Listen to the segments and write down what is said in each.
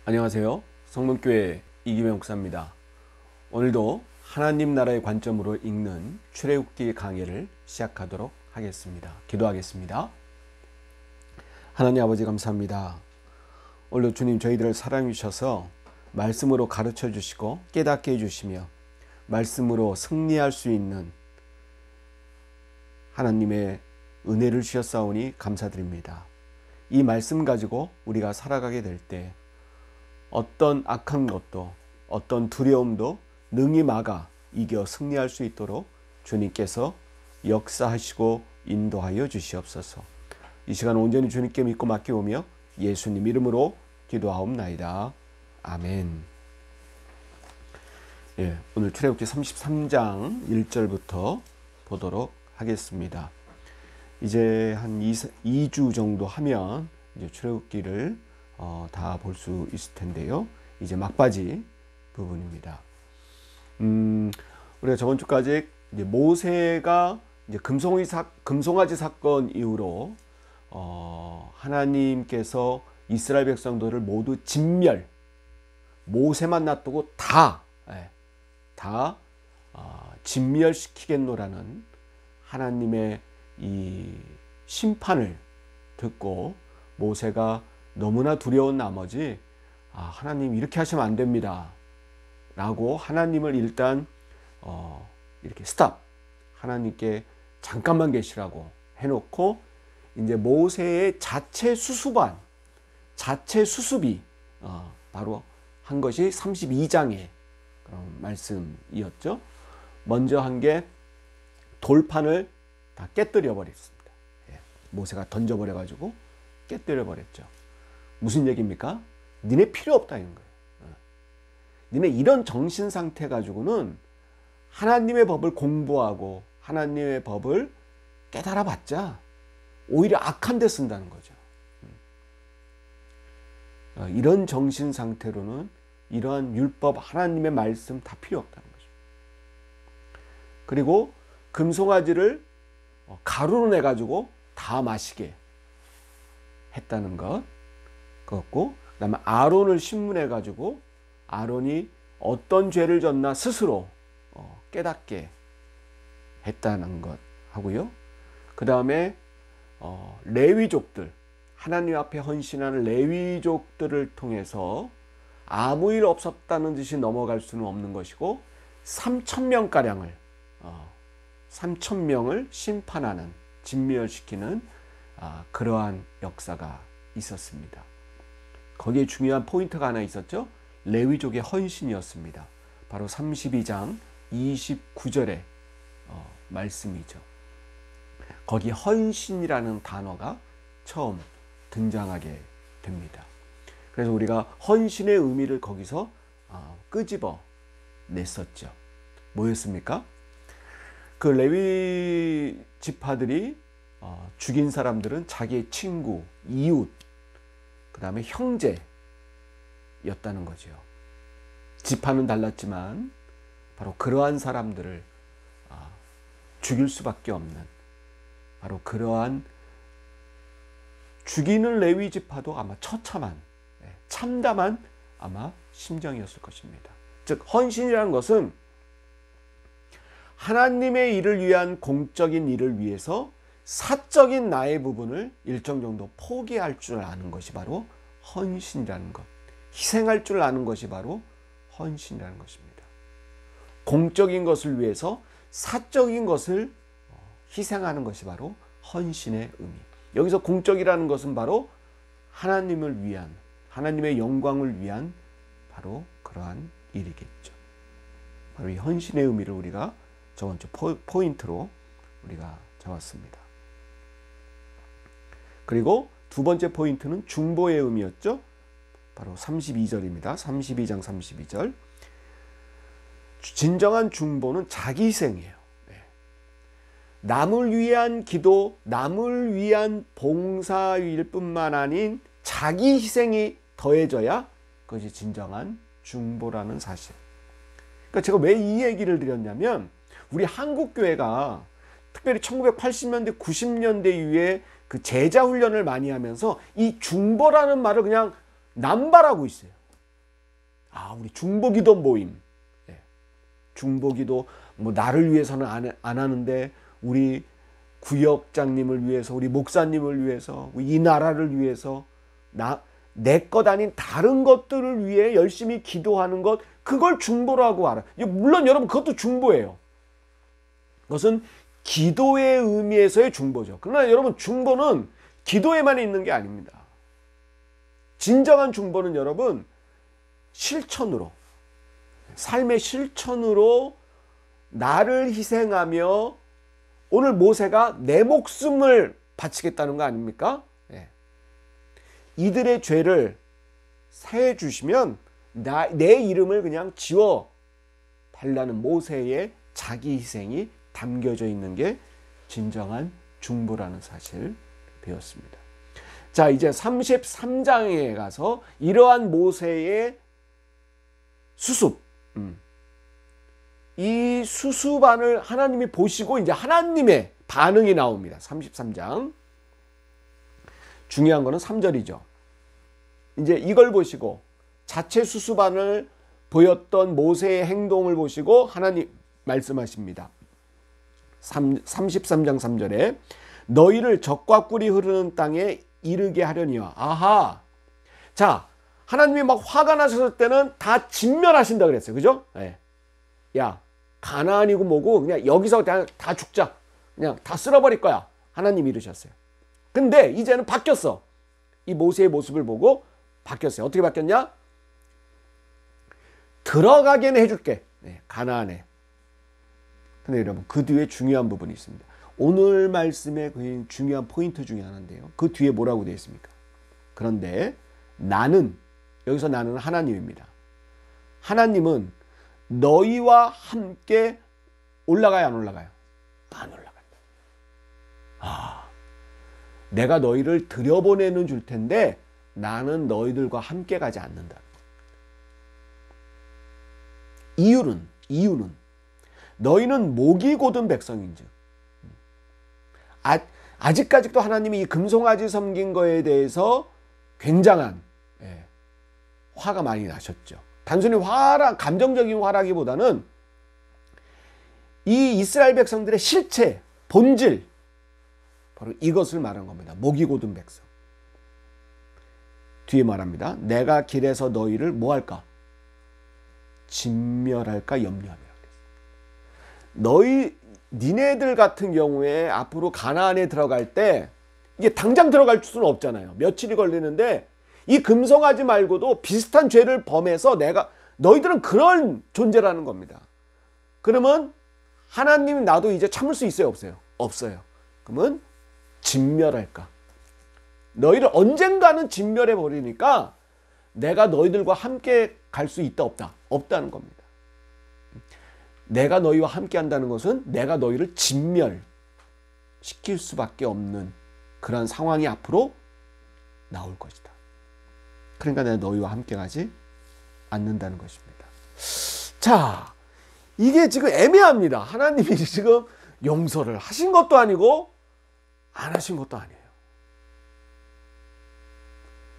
안녕하세요. 성문교회 이기명 목사입니다. 오늘도 하나님 나라의 관점으로 읽는 출애굽기 강해를 시작하도록 하겠습니다. 기도하겠습니다. 하나님 아버지 감사합니다. 오늘도 주님 저희들을 사랑해 주셔서 말씀으로 가르쳐 주시고 깨닫게 해주시며 말씀으로 승리할 수 있는 하나님의 은혜를 주셨사오니 감사드립니다. 이 말씀 가지고 우리가 살아가게 될 때 어떤 악한 것도 어떤 두려움도 능히 막아 이겨 승리할 수 있도록 주님께서 역사하시고 인도하여 주시옵소서. 이 시간 온전히 주님께 믿고 맡겨오며 예수님 이름으로 기도하옵나이다. 아멘. 오늘 출애굽기 33장 1절부터 보도록 하겠습니다. 이제 한 2주 정도 하면 이제 출애굽기를 다 볼 수 있을 텐데요. 이제 막바지 부분입니다. 우리가 저번 주까지 이제 모세가 이제 금송아지 사건 이후로 하나님께서 이스라엘 백성들을 모두 진멸, 모세만 놔두고 다 진멸시키겠노라는 하나님의 이 심판을 듣고 모세가 너무나 두려운 나머지 하나님 이렇게 하시면 안 됩니다 라고 하나님을 일단 이렇게 스탑, 하나님께 잠깐만 계시라고 해놓고 이제 모세의 자체 수습이 바로 한 것이 32장의 그런 말씀이었죠. 먼저 한 게 돌판을 다 깨뜨려 버렸습니다. 모세가 던져버려 가지고 깨뜨려 버렸죠. 무슨 얘기입니까? 니네 필요 없다 이런 거예요. 니네 이런 정신 상태 가지고는 하나님의 법을 공부하고 하나님의 법을 깨달아 봤자 오히려 악한 데 쓴다는 거죠. 이런 정신 상태로는 이러한 율법 하나님의 말씀 다 필요 없다는 거죠. 그리고 금송아지를 가루로 내 가지고 다 마시게 했다는 것 그렇고, 그 다음에 아론을 신문해 가지고 아론이 어떤 죄를 졌나 스스로 깨닫게 했다는 것 하고요. 그 다음에 레위족들, 하나님 앞에 헌신하는 레위족들을 통해서 아무 일 없었다는 듯이 넘어갈 수는 없는 것이고 3,000명가량을 3,000명을 심판하는, 진멸시키는 그러한 역사가 있었습니다. 거기에 중요한 포인트가 하나 있었죠. 레위족의 헌신이었습니다. 바로 32장 29절의 말씀이죠. 거기 헌신이라는 단어가 처음 등장하게 됩니다. 그래서 우리가 헌신의 의미를 거기서 끄집어 냈었죠. 뭐였습니까? 그 레위 지파들이 죽인 사람들은 자기의 친구, 이웃, 그 다음에 형제였다는 거죠. 지파는 달랐지만 바로 그러한 사람들을 죽일 수밖에 없는, 바로 그러한 죽이는 레위 지파도 아마 처참한, 참담한 아마 심정이었을 것입니다. 즉 헌신이라는 것은 하나님의 일을 위한 공적인 일을 위해서 사적인 나의 부분을 일정 정도 포기할 줄 아는 것이 바로 헌신이라는 것, 희생할 줄 아는 것이 바로 헌신이라는 것입니다. 공적인 것을 위해서 사적인 것을 희생하는 것이 바로 헌신의 의미. 여기서 공적이라는 것은 바로 하나님을 위한, 하나님의 영광을 위한 바로 그러한 일이겠죠. 바로 이 헌신의 의미를 우리가 저번 주 포인트로 우리가 잡았습니다. 그리고 두 번째 포인트는 중보의 의미였죠. 바로 32절입니다. 32장 32절. 진정한 중보는 자기 희생이에요. 남을 위한 기도, 남을 위한 봉사일 뿐만 아닌 자기 희생이 더해져야 그것이 진정한 중보라는 사실. 그러니까 제가 왜 이 얘기를 드렸냐면, 우리 한국교회가 특별히 1980년대, 90년대 이후에 그 제자 훈련을 많이 하면서 이 중보라는 말을 그냥 남발하고 있어요. 우리 중보기도 모임. 중보기도 뭐 나를 위해서는 안 하는데 우리 구역장님을 위해서, 우리 목사님을 위해서, 이 나라를 위해서, 내 것 아닌 다른 것들을 위해 열심히 기도하는 것, 그걸 중보라고 알아. 물론 여러분 그것도 중보예요. 그것은 기도의 의미에서의 중보죠. 그러나 여러분 중보는 기도에만 있는 게 아닙니다. 진정한 중보는 여러분 실천으로, 삶의 실천으로 나를 희생하며, 오늘 모세가 내 목숨을 바치겠다는 거 아닙니까? 이들의 죄를 사해 주시면 내 이름을 그냥 지워 달라는 모세의 자기 희생이 담겨져 있는 게 진정한 중보라는 사실을 배웠습니다. 자, 이제 33장에 가서 이러한 모세의 수습, 이 수습안을 하나님이 보시고 이제 하나님의 반응이 나옵니다. 33장. 중요한 거는 3절이죠. 이제 이걸 보시고 자체 수습안을 보였던 모세의 행동을 보시고 하나님 말씀하십니다. 33장 3절에 너희를 젖과 꿀이 흐르는 땅에 이르게 하려니와. 아하. 자, 하나님이 막 화가 나셨을 때는 다 진멸하신다 그랬어요. 그죠? 야, 가나안이고 뭐고 그냥 여기서 그냥 다 죽자. 그냥 다 쓸어버릴 거야. 하나님이 이러셨어요. 근데 이제는 바뀌었어. 이 모세의 모습을 보고 바뀌었어요. 어떻게 바뀌었냐? 들어가게는 해줄게. 가나안에. 근데 여러분 그 뒤에 중요한 부분이 있습니다. 오늘 말씀의 그 중요한 포인트 중에 하나인데요. 그 뒤에 뭐라고 되어 있습니까? 그런데 나는, 여기서 나는 하나님입니다. 하나님은 너희와 함께 올라가요, 안 올라가요? 안 올라간다. 내가 너희를 들여보내는 줄 텐데 나는 너희들과 함께 가지 않는다. 이유는 너희는 목이 곧은 백성인즉. 아직까지도 하나님이 이 금송아지 섬긴 거에 대해서 굉장한 화가 많이 나셨죠. 단순히 감정적인 화라기보다는 이 이스라엘 백성들의 실체, 본질, 바로 이것을 말한 겁니다. 목이 곧은 백성. 뒤에 말합니다. 내가 길에서 너희를 뭐 할까? 진멸할까 염려하며. 니네들 같은 경우에 앞으로 가나안에 들어갈 때 이게 당장 들어갈 수는 없잖아요. 며칠이 걸리는데 이 금송아지 말고도 비슷한 죄를 범해서 너희들은 그런 존재라는 겁니다. 그러면 하나님 나도 이제 참을 수 있어요, 없어요? 없어요. 그러면 진멸할까? 너희를 언젠가는 진멸해 버리니까 내가 너희들과 함께 갈 수 있다, 없다? 없다는 겁니다. 내가 너희와 함께 한다는 것은 내가 너희를 진멸시킬 수밖에 없는 그런 상황이 앞으로 나올 것이다. 그러니까 내가 너희와 함께 가지 않는다는 것입니다. 자, 이게 지금 애매합니다. 하나님이 지금 용서를 하신 것도 아니고 안 하신 것도 아니에요.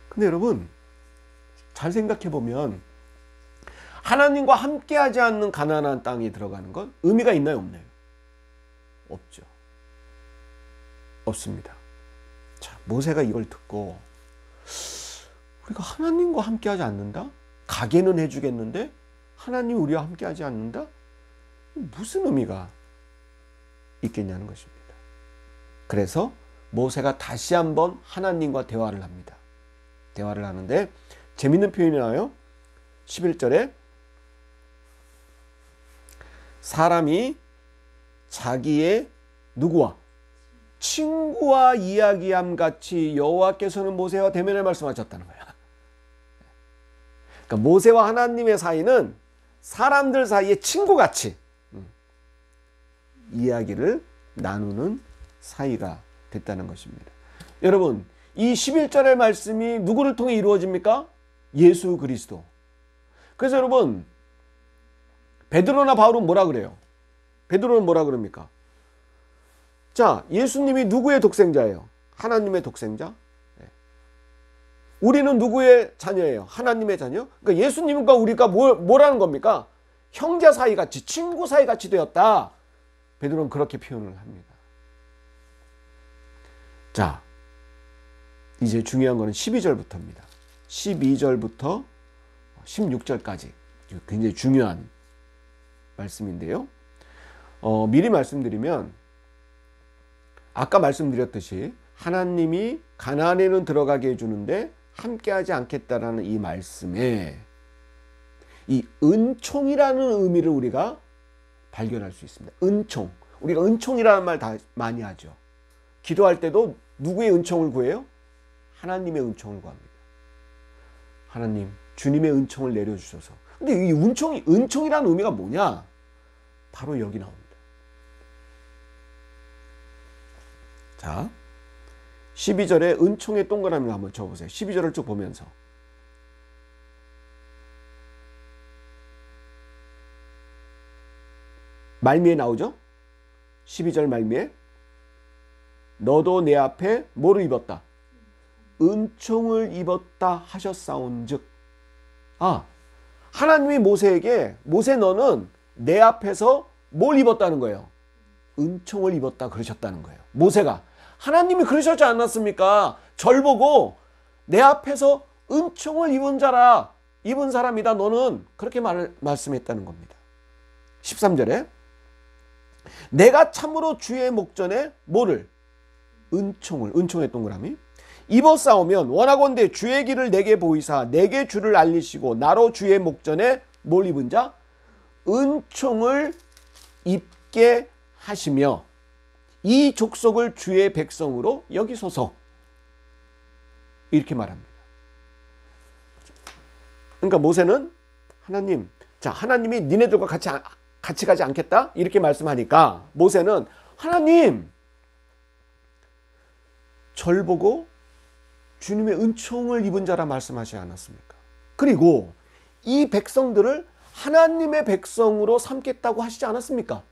근데 여러분 잘 생각해 보면 하나님과 함께하지 않는 가나안 땅에 들어가는 건 의미가 있나요, 없나요? 없죠. 없습니다. 자, 모세가 이걸 듣고 우리가 하나님과 함께하지 않는다? 가게는 해주겠는데 하나님 우리와 함께하지 않는다? 무슨 의미가 있겠냐는 것입니다. 그래서 모세가 다시 한번 하나님과 대화를 합니다. 대화를 하는데 재밌는 표현이 나와요. 11절에 사람이 자기의 누구와? 친구와 이야기함 같이 여호와께서는 모세와 대면을 말씀하셨다는 거야. 그러니까 모세와 하나님의 사이는 사람들 사이의 친구같이 이야기를 나누는 사이가 됐다는 것입니다. 여러분, 이 11절의 말씀이 누구를 통해 이루어집니까? 예수 그리스도. 그래서 여러분, 베드로나 바울은 뭐라 그래요? 베드로는 뭐라 그럽니까? 자, 예수님이 누구의 독생자예요? 하나님의 독생자? 우리는 누구의 자녀예요? 하나님의 자녀? 그러니까 예수님과 우리가 뭐라는 겁니까? 형제 사이같이, 친구 사이같이 되었다. 베드로는 그렇게 표현을 합니다. 자, 이제 중요한 거는 12절부터입니다. 12절부터 16절까지 굉장히 중요한 말씀인데요. 미리 말씀드리면 아까 말씀드렸듯이 하나님이 가나안에는 들어가게 해주는데 함께하지 않겠다라는 이 말씀에 이 은총이라는 의미를 우리가 발견할 수 있습니다. 은총. 우리가 은총이라는 말 다 많이 하죠. 기도할 때도 누구의 은총을 구해요? 하나님의 은총을 구합니다. 하나님, 주님의 은총을 내려주셔서. 근데 이 은총이라는 의미가 뭐냐? 바로 여기 나옵니다. 자, 12절에 은총의 동그라미를 한번 쳐보세요. 12절을 쭉 보면서. 말미에 나오죠? 12절 말미에 너도 내 앞에 뭐를 입었다? 은총을 입었다 하셨사온즉. 하나님이 모세에게 모세 너는 내 앞에서 뭘 입었다는 거예요? 은총을 입었다 그러셨다는 거예요. 모세가. 하나님이 그러셨지 않았습니까? 절 보고 내 앞에서 은총을 입은 사람이다 너는. 그렇게 말씀했다는 겁니다. 13절에 내가 참으로 주의 목전에 뭐를? 은총의 동그라미 입어싸우면 원하건대 주의 길을 내게 보이사 내게 주를 알리시고 나로 주의 목전에 뭘 입은 자? 은총을 입게 하시며 이 족속을 주의 백성으로 여기소서. 이렇게 말합니다. 그러니까 모세는 하나님, 하나님이 니네들과 같이 가지 않겠다? 이렇게 말씀하니까 모세는 하나님, 절 보고 주님의 은총을 입은 자라 말씀하지 않았습니까? 그리고 이 백성들을 하나님의 백성으로 삼겠다고 하시지 않았습니까?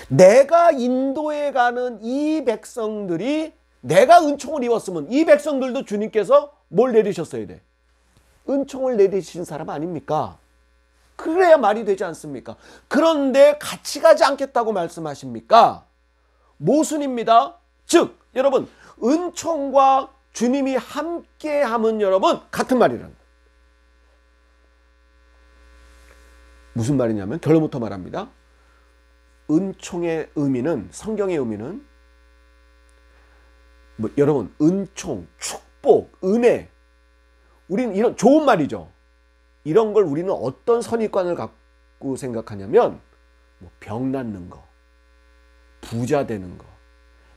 내가 인도해 가는 이 백성들이 내가 은총을 입었으면 이 백성들도 주님께서 뭘 내리셨어야 돼? 은총을 내리신 사람 아닙니까? 그래야 말이 되지 않습니까? 그런데 같이 가지 않겠다고 말씀하십니까? 모순입니다. 즉 여러분, 은총과 주님이 함께함은 여러분 같은 말이라는 거예요. 무슨 말이냐면 결론부터 말합니다. 은총의 의미는, 성경의 의미는 여러분, 은총, 축복, 은혜, 우리는 이런 좋은 말이죠. 이런 걸 우리는 어떤 선입관을 갖고 생각하냐면 병 낫는 거, 부자 되는 거,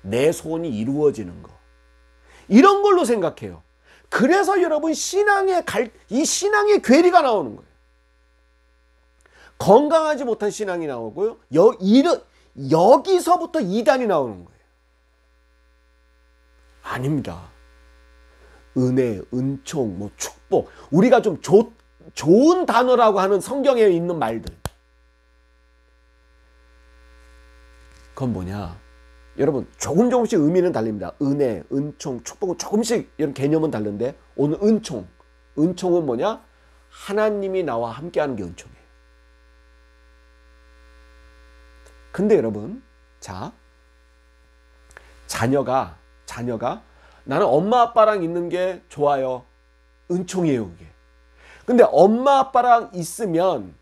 내 소원이 이루어지는 거, 이런 걸로 생각해요. 그래서 여러분 이 신앙의 괴리가 나오는 거예요. 건강하지 못한 신앙이 나오고요. 여기서부터 이단이 나오는 거예요. 아닙니다. 은혜, 은총, 축복, 우리가 좀 좋은 단어라고 하는 성경에 있는 말들, 그건 뭐냐? 여러분, 조금씩 의미는 다릅니다. 은혜, 은총, 축복은 조금씩 이런 개념은 다른데 오늘 은총은 뭐냐? 하나님이 나와 함께하는 게 은총이에요. 근데 여러분, 자녀가 나는 엄마 아빠랑 있는 게 좋아요. 은총이에요, 그게. 근데 엄마 아빠랑 있으면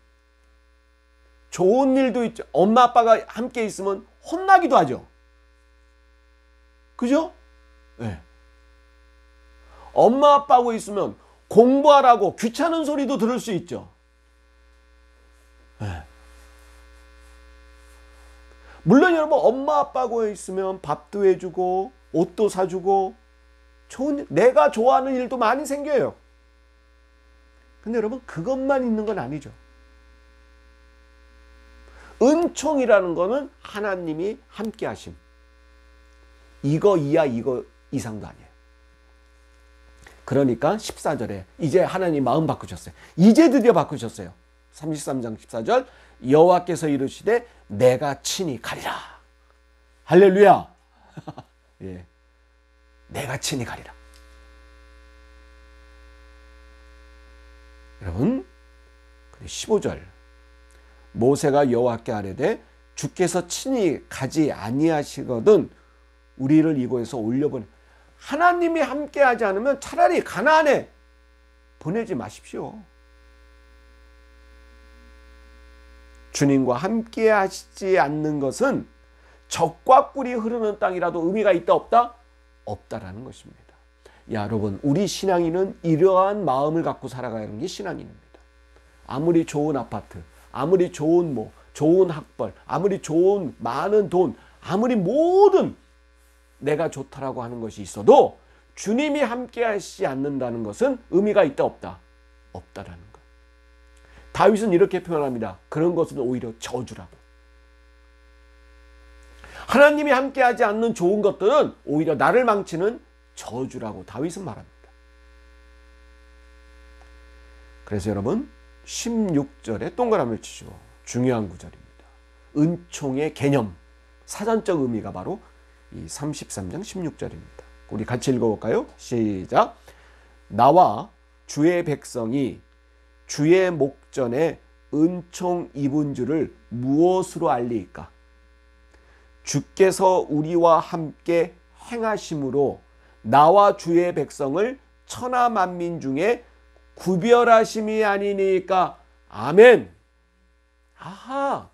좋은 일도 있죠. 엄마 아빠가 함께 있으면 혼나기도 하죠. 그죠? 네. 엄마 아빠하고 있으면 공부하라고 귀찮은 소리도 들을 수 있죠. 네. 물론 여러분, 엄마 아빠하고 있으면 밥도 해주고 옷도 사주고 내가 좋아하는 일도 많이 생겨요. 근데 여러분, 그것만 있는 건 아니죠. 은총이라는 거는 하나님이 함께 하심. 이거 이하 이거 이상도 아니에요. 그러니까 14절에 이제 하나님 마음 바꾸셨어요. 이제 드디어 바꾸셨어요. 33장 14절 여호와께서 이르시되 내가 친히 가리라. 할렐루야. 예, 내가 친히 가리라. 여러분 15절 모세가 여호와께 아뢰되 주께서 친히 가지 아니하시거든 우리를 이곳에서 올려보내. 하나님이 함께하지 않으면 차라리 가나안에 보내지 마십시오. 주님과 함께 하시지 않는 것은 적과 꿀이 흐르는 땅이라도 의미가 있다 없다? 없다라는 것입니다. 여러분 우리 신앙인은 이러한 마음을 갖고 살아가는 게 신앙인입니다. 아무리 좋은 아파트, 아무리 좋은 좋은 학벌, 아무리 좋은 많은 돈, 아무리 모든 내가 좋다라고 하는 것이 있어도 주님이 함께 하시지 않는다는 것은 의미가 있다 없다? 없다라는 것. 다윗은 이렇게 표현합니다. 그런 것은 오히려 저주라고. 하나님이 함께하지 않는 좋은 것들은 오히려 나를 망치는 저주라고 다윗은 말합니다. 그래서 여러분 16절에 동그라미를 치시고 중요한 구절입니다. 은총의 개념, 사전적 의미가 바로 이 33장 16절입니다. 우리 같이 읽어볼까요? 시작. 나와 주의 백성이 주의 목전에 은총 입은 줄을 무엇으로 알리이까? 주께서 우리와 함께 행하심으로 나와 주의 백성을 천하 만민 중에 구별하심이 아니니까. 아멘. 아하.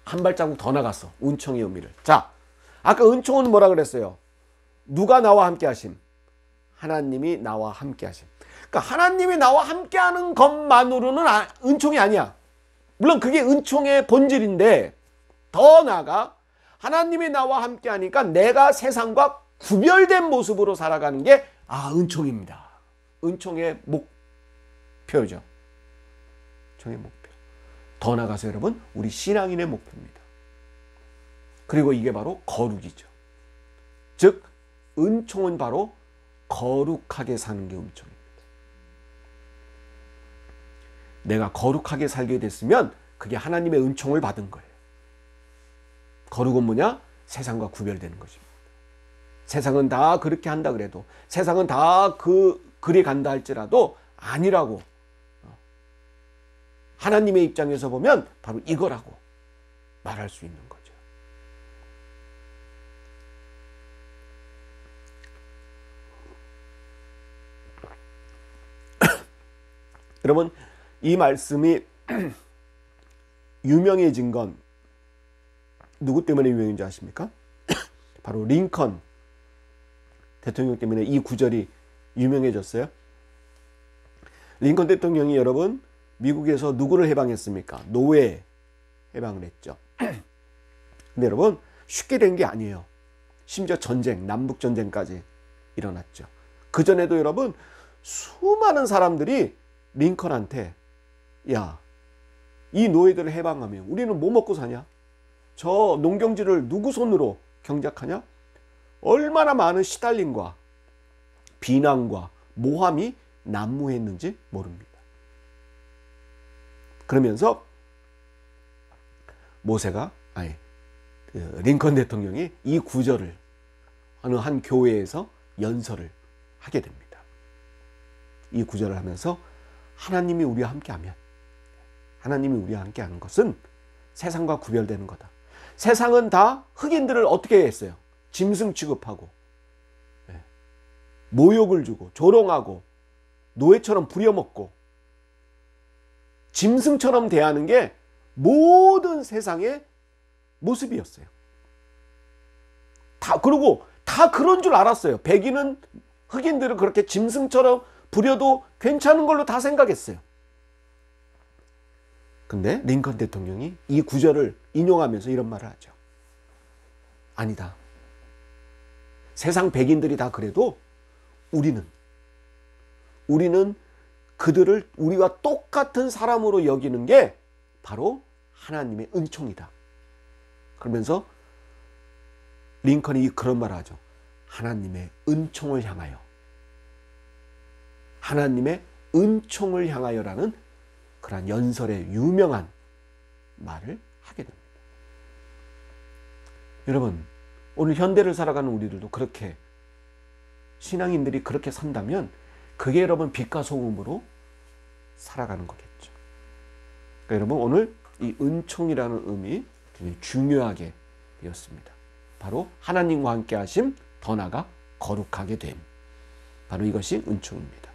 한 발자국 더 나갔어. 은총의 의미를. 자, 아까 은총은 뭐라 그랬어요? 누가 나와 함께 하심? 하나님이 나와 함께 하심. 그러니까 하나님이 나와 함께 하는 것만으로는 은총이 아니야. 물론 그게 은총의 본질인데 더 나아가 하나님이 나와 함께 하니까 내가 세상과 구별된 모습으로 살아가는 게 은총입니다. 은총의 목표죠. 은총의 목표. 더 나아가서 여러분 우리 신앙인의 목표입니다. 그리고 이게 바로 거룩이죠. 즉 은총은 바로 거룩하게 사는 게 은총입니다. 내가 거룩하게 살게 됐으면 그게 하나님의 은총을 받은 거예요. 거룩은 뭐냐? 세상과 구별되는 것입니다. 세상은 다 그렇게 한다 그래도, 세상은 다 그리 간다 할지라도 아니라고. 하나님의 입장에서 보면 바로 이거라고 말할 수 있는 거죠. 여러분 이 말씀이 유명해진 건 누구 때문에 유명인지 아십니까? 바로 링컨 대통령 때문에 이 구절이 유명해졌어요. 링컨 대통령이 여러분 미국에서 누구를 해방했습니까? 노예 해방을 했죠. 근데 여러분 쉽게 된 게 아니에요. 심지어 전쟁, 남북전쟁까지 일어났죠. 그전에도 여러분 수많은 사람들이 링컨한테 야, 이 노예들을 해방하면 우리는 뭐 먹고 사냐? 저 농경지를 누구 손으로 경작하냐? 얼마나 많은 시달림과 비난과 모함이 난무했는지 모릅니다. 그러면서 링컨 대통령이 이 구절을 어느 한 교회에서 연설을 하게 됩니다. 이 구절을 하면서 하나님이 우리와 함께하면, 하나님이 우리와 함께하는 것은 세상과 구별되는 거다. 세상은 다 흑인들을 어떻게 했어요? 짐승 취급하고 모욕을 주고 조롱하고 노예처럼 부려먹고 짐승처럼 대하는 게 모든 세상의 모습이었어요. 그리고 다 그런 줄 알았어요. 백인은 흑인들을 그렇게 짐승처럼 부려도 괜찮은 걸로 다 생각했어요. 근데 링컨 대통령이 이 구절을 인용하면서 이런 말을 하죠. 아니다. 세상 백인들이 다 그래도 우리는 그들을 우리와 똑같은 사람으로 여기는 게 바로 하나님의 은총이다. 그러면서 링컨이 그런 말을 하죠. 하나님의 은총을 향하여, 하나님의 은총을 향하여라는 그러한 연설의 유명한 말을 하게 됩니다. 여러분, 오늘 현대를 살아가는 우리들도 그렇게, 신앙인들이 그렇게 산다면 그게 여러분 빛과 소금으로 살아가는 거겠죠. 그러니까 여러분 오늘 이 은총이라는 의미 굉장히 중요하게 되었습니다. 바로 하나님과 함께 하심, 더 나아가 거룩하게 됨. 바로 이것이 은총입니다.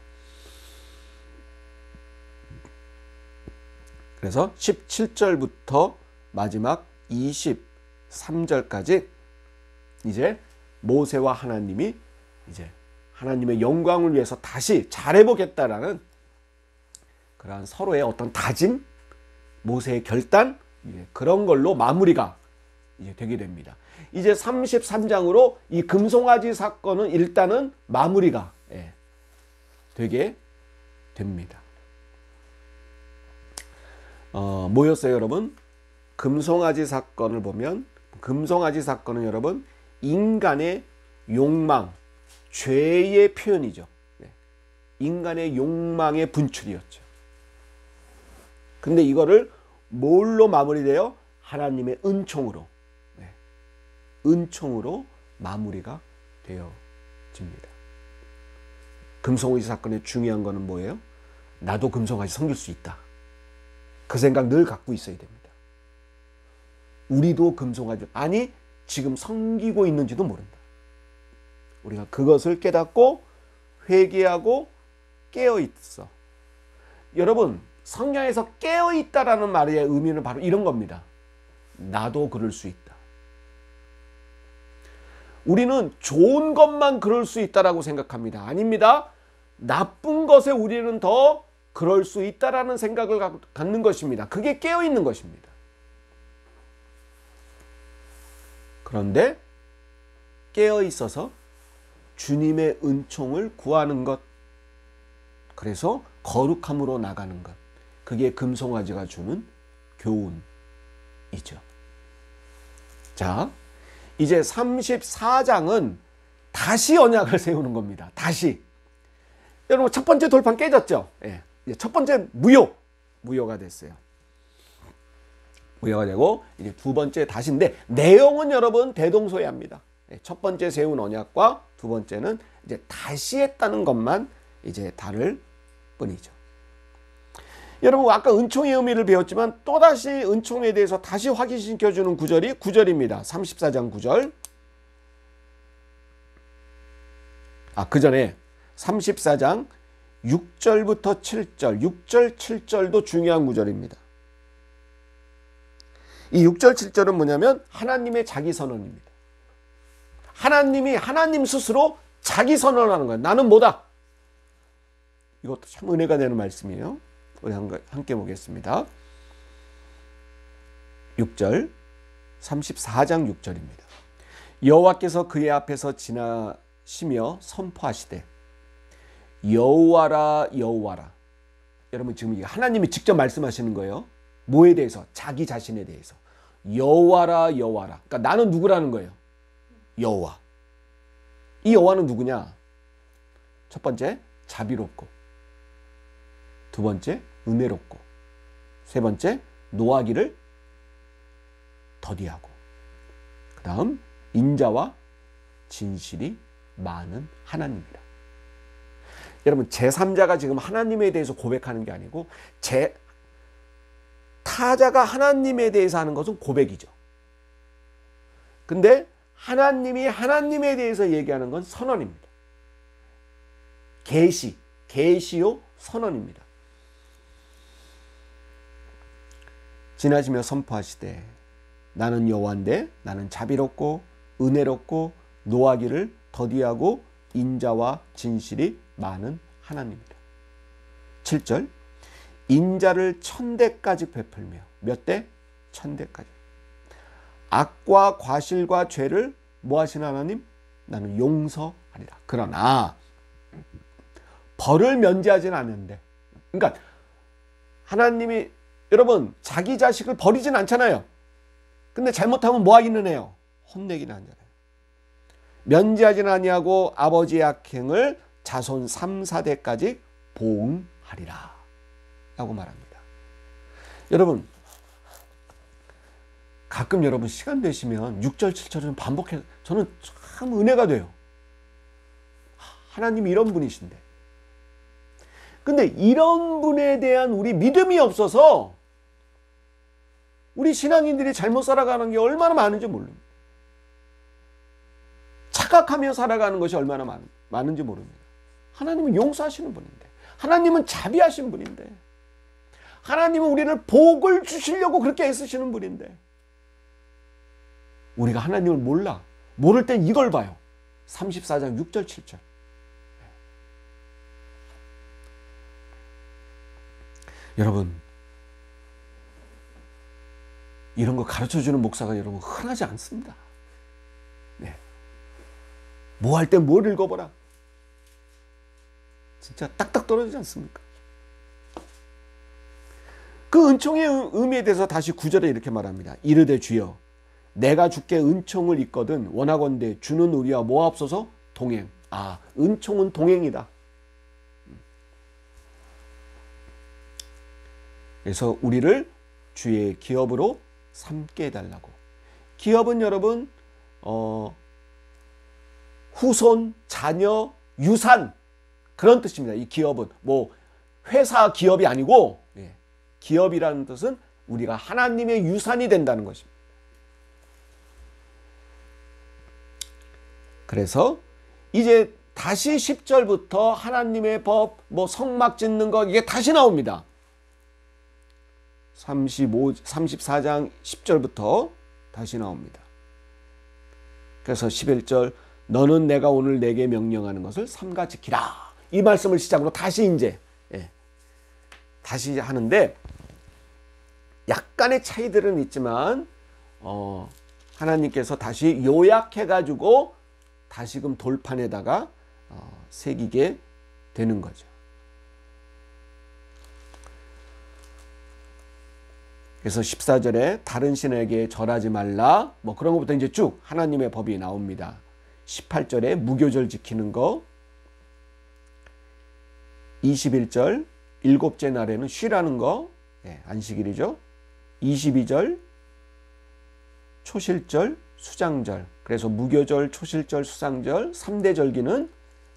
그래서 17절부터 마지막 23절까지 이제 모세와 하나님이 이제 하나님의 영광을 위해서 다시 잘해보겠다라는 그러한 서로의 어떤 다짐, 모세의 결단, 그런 걸로 마무리가 이제 되게 됩니다. 이제 33장으로 이 금송아지 사건은 일단은 마무리가 되게 됩니다. 뭐였어요, 여러분? 금송아지 사건을 보면 금송아지 사건은 여러분 인간의 욕망, 죄의 표현이죠. 인간의 욕망의 분출이었죠. 근데 이거를 뭘로 마무리돼요? 하나님의 은총으로. 은총으로 마무리가 되어집니다. 금송아지 사건의 중요한 거는 뭐예요? 나도 금송아지 섬길 수 있다. 그 생각 늘 갖고 있어야 됩니다. 우리도 금송아지, 아니 지금 섬기고 있는지도 모른다. 우리가 그것을 깨닫고 회개하고 깨어있어. 여러분 성경에서 깨어있다라는 말의 의미는 바로 이런 겁니다. 나도 그럴 수 있다. 우리는 좋은 것만 그럴 수 있다라고 생각합니다. 아닙니다. 나쁜 것에 우리는 더 그럴 수 있다라는 생각을 갖는 것입니다. 그게 깨어있는 것입니다. 그런데 깨어있어서 주님의 은총을 구하는 것, 그래서 거룩함으로 나가는 것, 그게 금송아지가 주는 교훈이죠. 자, 이제 34장은 다시 언약을 세우는 겁니다. 다시. 여러분 첫 번째 돌판 깨졌죠? 첫 번째 무효가 됐어요. 무효가 되고 이제 두 번째 다시인데 내용은 여러분 대동소이합니다. 첫 번째 세운 언약과 두 번째는 이제 다시 했다는 것만 이제 다를 뿐이죠. 여러분 아까 은총의 의미를 배웠지만 또다시 은총에 대해서 다시 확인시켜주는 구절이 9절입니다. 34장 9절. 그 전에 34장 6절부터 7절, 6절, 7절도 중요한 구절입니다. 이 6절, 7절은 뭐냐면 하나님의 자기 선언입니다. 하나님이 하나님 스스로 자기 선언하는 거예요. 나는 뭐다. 이것도 참 은혜가 되는 말씀이에요. 우리 함께 보겠습니다. 6절, 34장 6절입니다. 여호와께서 그의 앞에서 지나시며 선포하시되 여호와라 여호와라. 여러분 지금 이게 하나님이 직접 말씀하시는 거예요. 뭐에 대해서? 자기 자신에 대해서. 여호와라 여호와라. 그러니까 나는 누구라는 거예요? 여호와. 이 여호와는 누구냐? 첫 번째 자비롭고, 두 번째 은혜롭고, 세 번째 노하기를 더디하고, 그 다음 인자와 진실이 많은 하나님이라. 여러분 제3자가 지금 하나님에 대해서 고백하는 게 아니고 타자가 하나님에 대해서 하는 것은 고백이죠. 근데 하나님이 하나님에 대해서 얘기하는 건 선언입니다. 계시요 선언입니다. 지나시며 선포하시되 나는 여호와인데 나는 자비롭고 은혜롭고 노하기를 더디하고 인자와 진실이 많은 하나님이라. 7절 인자를 1000대까지 베풀며 몇 대? 1000대까지. 악과 과실과 죄를 뭐 하시는 하나님? 나는 용서하리라. 그러나 벌을 면제하지는 않는데, 그러니까 하나님이 여러분 자기 자식을 버리진 않잖아요. 근데 잘못하면 뭐 하기는 해요? 혼내기는 하잖아요. 면제하지는 아니하고 아버지의 악행을 자손 3, 4대까지 보응하리라 라고 말합니다. 여러분 가끔 여러분 시간 되시면 6절 7절을 반복해서 저는 참 은혜가 돼요. 하나님이 이런 분이신데. 근데 이런 분에 대한 우리 믿음이 없어서 우리 신앙인들이 잘못 살아가는 게 얼마나 많은지 모릅니다. 착각하며 살아가는 것이 얼마나 많은지 모릅니다. 하나님은 용서하시는 분인데, 하나님은 자비하신 분인데, 하나님은 우리를 복을 주시려고 그렇게 애쓰시는 분인데, 우리가 하나님을 몰라. 모를 땐 이걸 봐요. 34장 6절 7절. 여러분, 이런 거 가르쳐주는 목사가 여러분 흔하지 않습니다. 네. 뭐 할 때 뭘 읽어보라. 진짜 딱딱 떨어지지 않습니까? 그 은총의 의미에 대해서 다시 9절에 이렇게 말합니다. 이르되 주여 내가 주께 은총을 입거든 원하건대 주는 우리와 모아옵소서 동행. 아, 은총은 동행이다. 그래서 우리를 주의 기업으로 삼게 해달라고. 기업은 여러분 후손, 자녀, 유산 그런 뜻입니다. 이 기업은 뭐 회사 기업이 아니고 기업이라는 뜻은 우리가 하나님의 유산이 된다는 것입니다. 그래서 이제 다시 10절부터 하나님의 법, 뭐 성막 짓는 거 이게 다시 나옵니다. 34장 10절부터 다시 나옵니다. 그래서 11절 너는 내가 오늘 내게 명령하는 것을 삼가 지키라. 이 말씀을 시작으로 다시 이제 다시 하는데 약간의 차이들은 있지만 하나님께서 다시 요약해가지고 다시금 돌판에다가 새기게 되는 거죠. 그래서 14절에 다른 신에게 절하지 말라 뭐 그런 것부터 이제 쭉 하나님의 법이 나옵니다. 18절에 무교절 지키는 거, 21절 일곱째 날에는 쉬라는 거, 안식일이죠. 22절 초실절, 수장절. 그래서 무교절, 초실절, 수장절 3대 절기는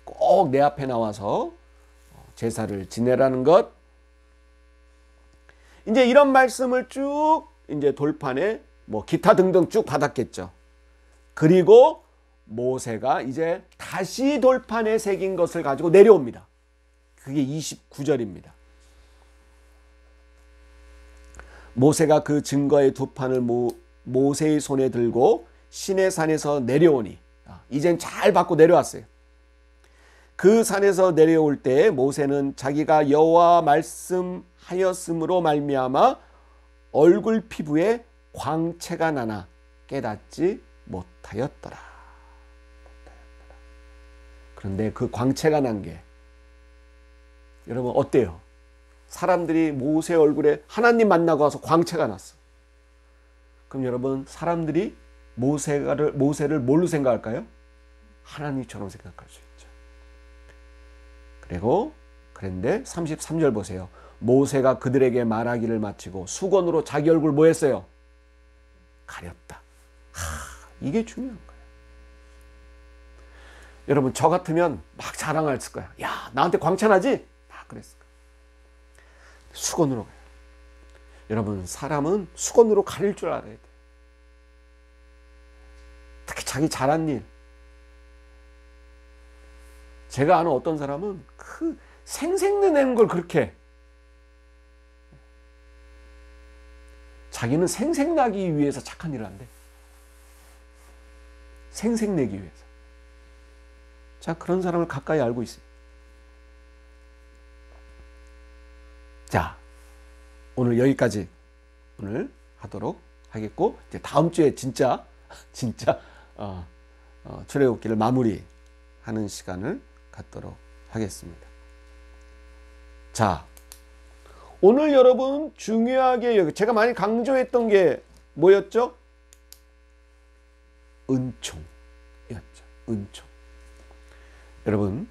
꼭 내 앞에 나와서 제사를 지내라는 것. 이제 이런 말씀을 쭉 이제 돌판에 뭐 기타 등등 쭉 받았겠죠. 그리고 모세가 이제 다시 돌판에 새긴 것을 가지고 내려옵니다. 그게 29절입니다. 모세가 그 증거의 두 판을 모세의 손에 들고 시내산에서 내려오니 이젠 잘 받고 내려왔어요. 그 산에서 내려올 때 모세는 자기가 여호와 말씀하였으므로 말미암아 얼굴 피부에 광채가 나나 깨닫지 못하였더라. 그런데 그 광채가 난 게 여러분 어때요? 사람들이 모세 얼굴에 하나님 만나고 와서 광채가 났어. 그럼 여러분 사람들이 모세를 뭘로 생각할까요? 하나님처럼 생각할 수 있죠. 그리고 그런데 33절 보세요. 모세가 그들에게 말하기를 마치고 수건으로 자기 얼굴 뭐 했어요? 가렸다. 이게 중요한 거예요. 여러분 저 같으면 막 자랑했을 거야. 야 나한테 광채 나지? 막 그랬을 거야. 수건으로 가요. 여러분 사람은 수건으로 가릴 줄 알아야 돼. 특히 자기 잘한 일. 제가 아는 어떤 사람은 그 생색내는 걸 그렇게 자기는 생색나기 위해서 착한 일을 한대. 생색내기 위해서. 자, 그런 사람을 가까이 알고 있어요. 자, 오늘 여기까지 오늘 하도록 하겠고 이제 다음 주에 진짜 출애굽기를 마무리하는 시간을 갖도록 하겠습니다. 자, 오늘 여러분 중요하게 제가 많이 강조했던 게 뭐였죠? 은총이었죠. 은총. 여러분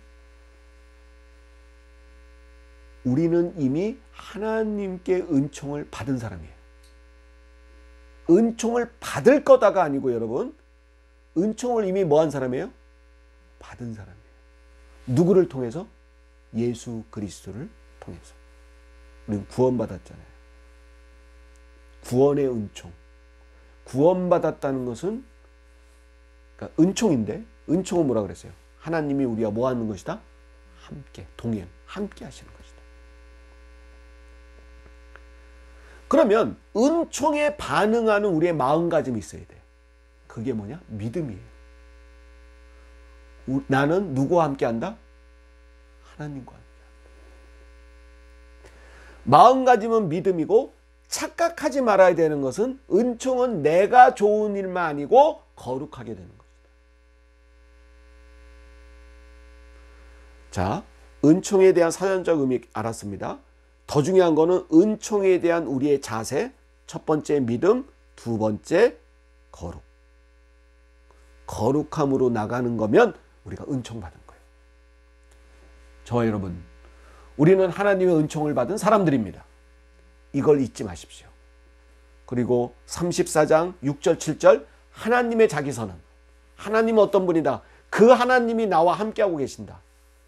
우리는 이미 하나님께 은총을 받은 사람이에요. 은총을 받을 거다가 아니고 여러분 은총을 이미 뭐한 사람이에요? 받은 사람이에요. 누구를 통해서? 예수 그리스도를 통해서 우리는 구원받았잖아요. 구원의 은총. 구원받았다는 것은 그러니까 은총인데, 은총은 뭐라 그랬어요? 하나님이 우리와 뭐 하는 것이다? 함께, 동행, 함께 하시는 것이다. 그러면 은총에 반응하는 우리의 마음가짐이 있어야 돼요. 그게 뭐냐? 믿음이에요. 나는 누구와 함께 한다? 하나님과 함께 한다. 마음가짐은 믿음이고, 착각하지 말아야 되는 것은 은총은 내가 좋은 일만 아니고 거룩하게 되는 것이다. 자, 은총에 대한 사전적 의미 알았습니다. 더 중요한 거는 은총에 대한 우리의 자세. 첫 번째 믿음, 두 번째 거룩. 거룩함으로 나가는 거면 우리가 은총받은 거예요. 저와 여러분, 우리는 하나님의 은총을 받은 사람들입니다. 이걸 잊지 마십시오. 그리고 34장 6절 7절 하나님의 자기선언. 하나님은 어떤 분이다? 그 하나님이 나와 함께하고 계신다.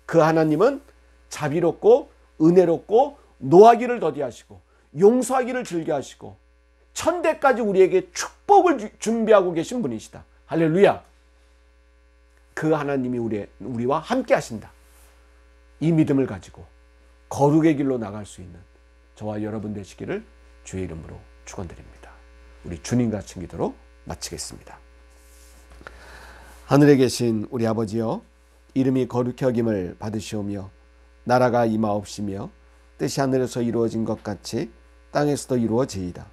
그 하나님은 자비롭고 은혜롭고 노하기를 더디하시고 용서하기를 즐겨하시고 천대까지 우리에게 축복을 준비하고 계신 분이시다. 할렐루야. 그 하나님이 우리와 함께 하신다. 이 믿음을 가지고 거룩의 길로 나갈 수 있는 저와 여러분 되시기를 주의 이름으로 축원드립니다. 우리 주님 같은 기도로 마치겠습니다. 하늘에 계신 우리 아버지여, 이름이 거룩히 여김을 받으시오며 나라가 임하옵시며 뜻이 하늘에서 이루어진 것 같이 땅에서도 이루어지이다.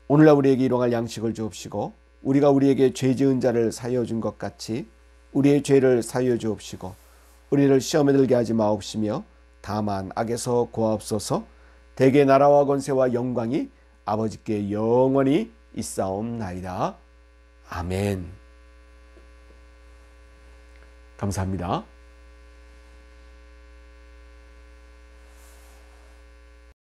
오늘날 우리에게 일용할 양식을 주옵시고 우리가 우리에게 죄 지은 자를 사하여 준 것 같이 우리의 죄를 사하여 주옵시고 우리를 시험에 들게 하지 마옵시며 다만 악에서 구하옵소서. 대개 나라와 권세와 영광이 아버지께 영원히 있사옵나이다. 아멘. 감사합니다.